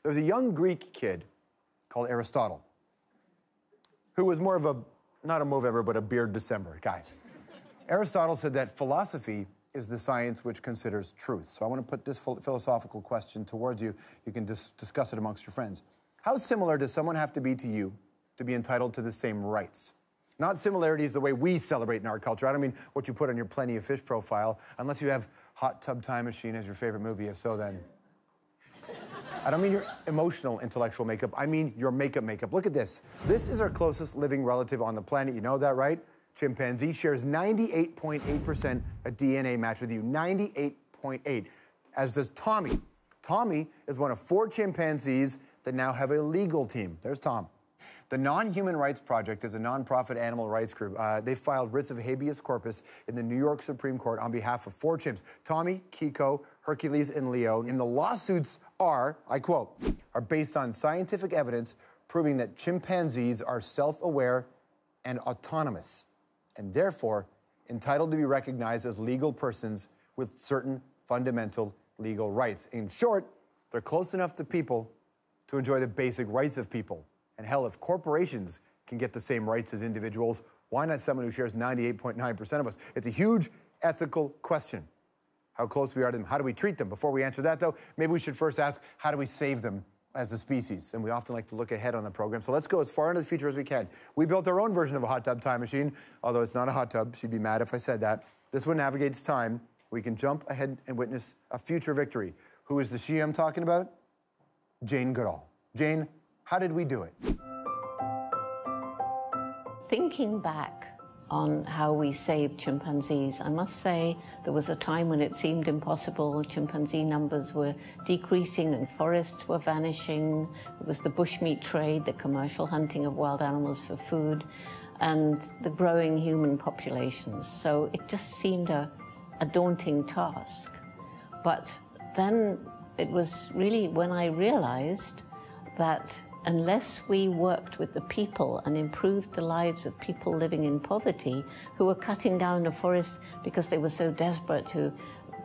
There was a young Greek kid called Aristotle, who was more of a, not a Movember, but a beard December guy. Aristotle said that philosophy is the science which considers truth. So I want to put this philosophical question towards you. You can discuss it amongst your friends. How similar does someone have to be to you to be entitled to the same rights? Not similarities the way we celebrate in our culture. I don't mean what you put on your Plenty of Fish profile, unless you have Hot Tub Time Machine as your favorite movie. If so, then... I don't mean your emotional, intellectual makeup. I mean your makeup. Look at this. This is our closest living relative on the planet. You know that, right? Chimpanzee shares 98.8% a DNA match with you. 98.8. As does Tommy. Tommy is one of 4 chimpanzees that now have a legal team. There's Tom. The Non-Human Rights Project is a nonprofit animal rights group. They filed writs of habeas corpus in the New York Supreme Court on behalf of 4 chimps: Tommy, Kiko, Hercules, and Leo. And the lawsuits are, I quote, are based on scientific evidence proving that chimpanzees are self-aware and autonomous, and therefore entitled to be recognized as legal persons with certain fundamental legal rights. In short, they're close enough to people to enjoy the basic rights of people. And hell, if corporations can get the same rights as individuals, why not someone who shares 98.9% of us? It's a huge ethical question, how close we are to them. How do we treat them? Before we answer that, though, maybe we should first ask, how do we save them as a species? And we often like to look ahead on the program, so let's go as far into the future as we can. We built our own version of a hot tub time machine, although it's not a hot tub. She'd be mad if I said that. This one navigates time. We can jump ahead and witness a future victory. Who is the she I'm talking about? Jane Goodall. Jane, how did we do it? Thinking back on how we saved chimpanzees, I must say there was a time when it seemed impossible. Chimpanzee numbers were decreasing and forests were vanishing. There was the bushmeat trade, the commercial hunting of wild animals for food, and the growing human populations. So it just seemed a daunting task. But then it was really when I realized that unless we worked with the people and improved the lives of people living in poverty who were cutting down the forests because they were so desperate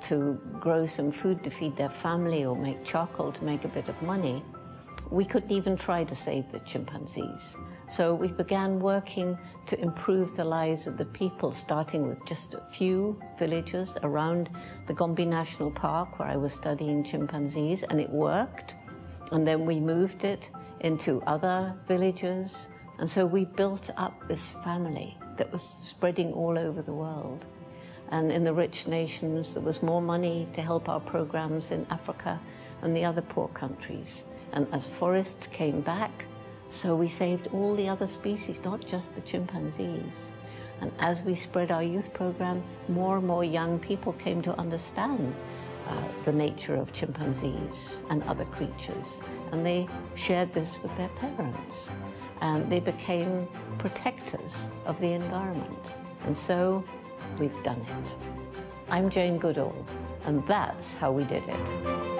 to grow some food to feed their family or make charcoal to make a bit of money, we couldn't even try to save the chimpanzees. So we began working to improve the lives of the people, starting with just a few villages around the Gombe National Park where I was studying chimpanzees, and it worked. And then we moved it into other villages. And so we built up this family that was spreading all over the world. And in the rich nations, there was more money to help our programs in Africa and the other poor countries. And as forests came back, so we saved all the other species, not just the chimpanzees. And as we spread our youth program, more and more young people came to understand the nature of chimpanzees and other creatures. And they shared this with their parents. And they became protectors of the environment. And so we've done it. I'm Jane Goodall, and that's how we did it.